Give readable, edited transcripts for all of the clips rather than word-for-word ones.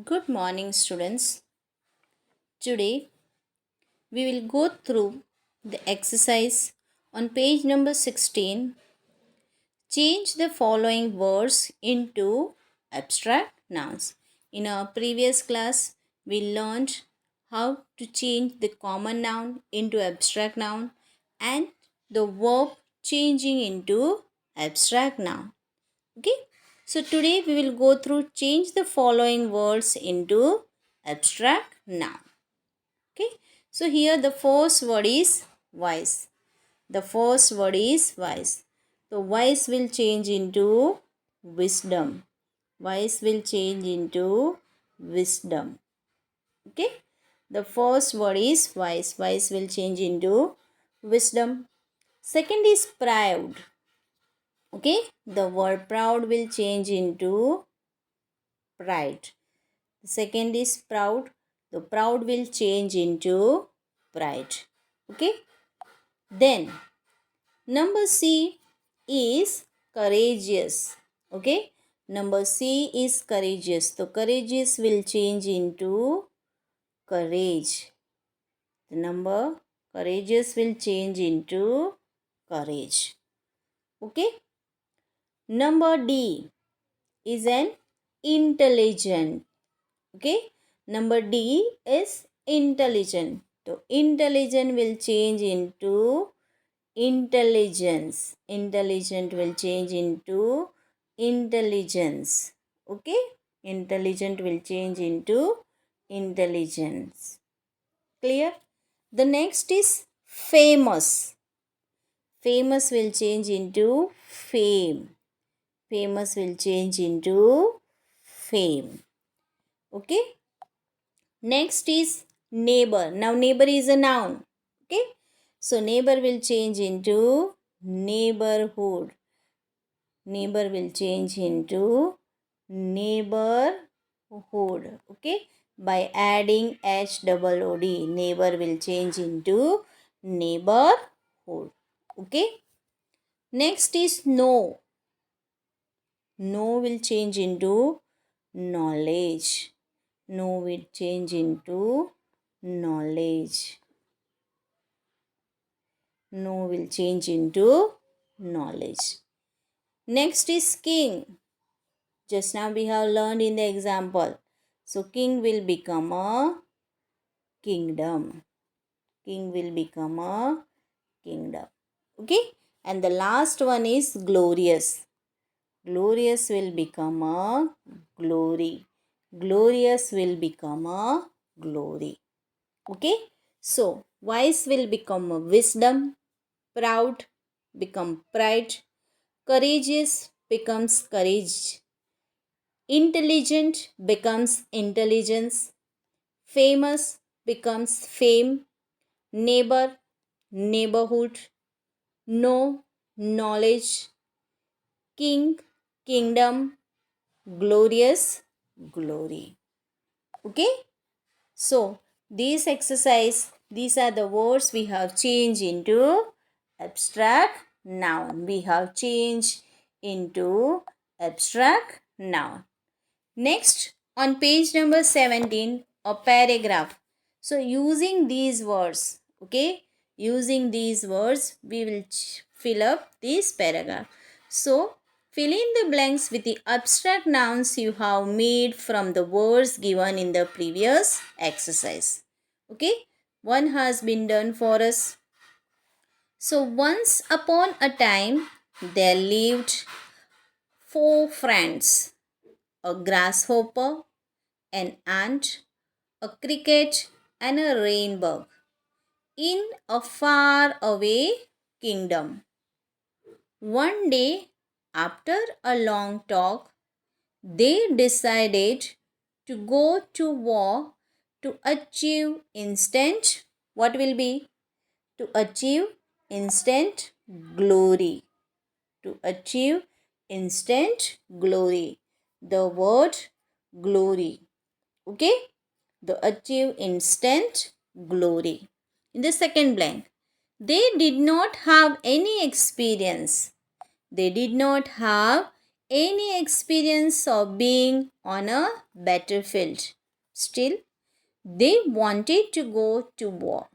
Good morning, students. Today we will go through the exercise on page number 16. Change the following words into abstract nouns. In our previous class, we learned how to change the common noun into abstract noun and the verb changing into abstract noun. Okay, so today we will go through change the following words into abstract noun. Okay, so here the first word is wise. The first word is wise. So wise will change into wisdom. Wise will change into wisdom. Okay, the first word is wise. Wise will change into wisdom. Second is proud. Okay, the word proud will change into pride. The second is proud. The proud will change into pride. Okay. Then number C is courageous. Okay. Number C is courageous. So courageous will change into courage. The number courageous will change into courage. Okay. Number D is an intelligent. Okay, number D is intelligent. So intelligent will change into intelligence. Intelligent will change into intelligence. Okay, intelligent will change into intelligence. Clear? The next is famous. Famous will change into fame. Famous will change into fame. Okay. Next is neighbor. Now neighbor is a noun. Okay. So neighbor will change into neighborhood. Neighbor will change into neighborhood. Okay. By adding HOOD, neighbor will change into neighborhood. Okay. Next is know. Know will change into knowledge. Know will change into knowledge. Know will change into knowledge. Next is king. Just now we have learned in the example. So king will become a kingdom. King will become a kingdom. Okay. And the last one is glorious. Glorious will become a glory. Glorious will become a glory. Okay. So wise will become a wisdom. Proud become pride. Courageous becomes courage. Intelligent becomes intelligence. Famous becomes fame. Neighbor, neighborhood. Know, knowledge. King, kingdom. Glorious, glory. Okay. So this exercise, these are the words we have changed into abstract noun. We have changed into abstract noun. Next, on page number 17, a paragraph. So using these words, okay, using these words, we will fill up this paragraph. So fill in the blanks with the abstract nouns you have made from the words given in the previous exercise. Okay, one has been done for us. So once upon a time, there lived four friends: a grasshopper, an ant, a cricket, and a rainbow in a far away kingdom. One day, after a long talk, they decided to go to war to achieve instant, what will be? To achieve instant glory. To achieve instant glory. The word glory. Okay? The achieve instant glory. In the second blank, they did not have any experience. They did not have any experience of being on a battlefield. Still, they wanted to go to war.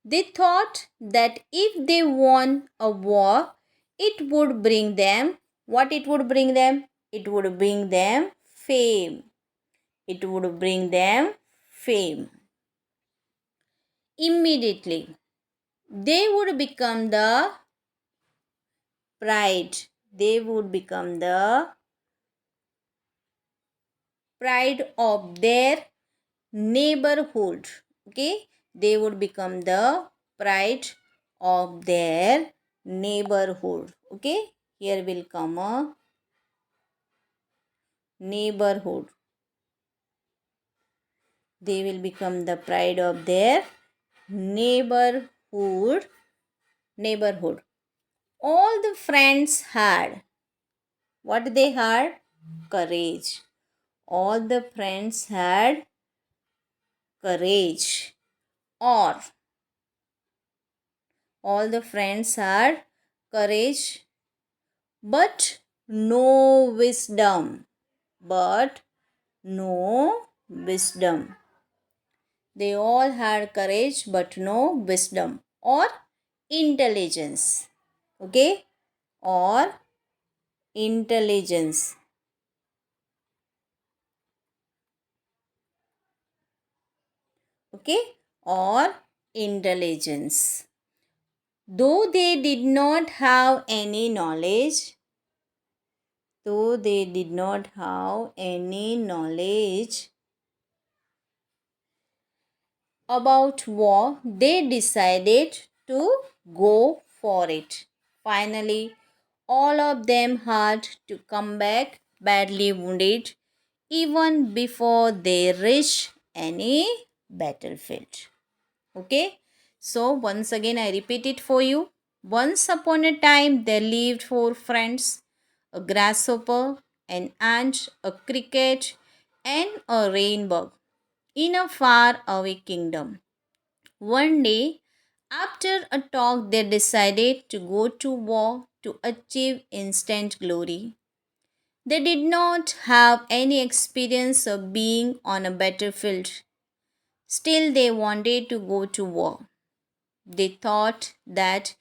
They thought that if they won a war, it would bring them what it would bring them? It would bring them fame. It would bring them fame. Immediately, they would become the pride. They would become the pride of their neighborhood. Okay, they would become the pride of their neighborhood. Okay, here will come a neighborhood. They will become the pride of their neighborhood. All the friends had what they had? Courage. All the friends had courage. Or all the friends had courage, but no wisdom. But no wisdom. They all had courage, but no wisdom or intelligence. Okay? Or intelligence. Okay? Or intelligence. Though they did not have any knowledge, though they did not have any knowledge about war, they decided to go for it. Finally, all of them had to come back badly wounded even before they reached any battlefield. Okay, so once again I repeat it for you. Once upon a time there lived four friends: a grasshopper, an ant, a cricket, and a rainbow in a far away kingdom. One day, after a talk, they decided to go to war to achieve instant glory. They did not have any experience of being on a battlefield. Still, they wanted to go to war. They thought that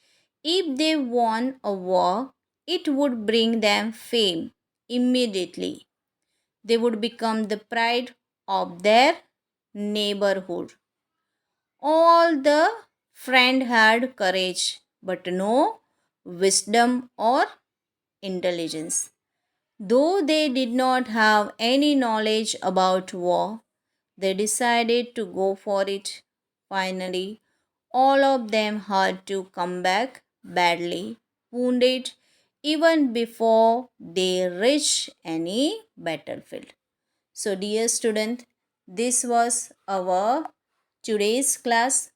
if they won a war, it would bring them fame immediately. They would become the pride of their neighborhood. All the friend had courage, but no wisdom or intelligence. Though they did not have any knowledge about war, they decided to go for it. Finally, all of them had to come back badly wounded even before they reached any battlefield. So, dear student, this was our today's class.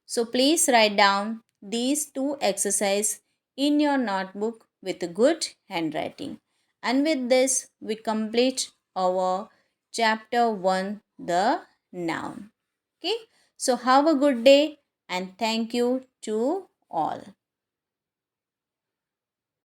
So, please write down these two exercises in your notebook with good handwriting. And with this, we complete our chapter 1, the noun. Okay, so have a good day and thank you to all.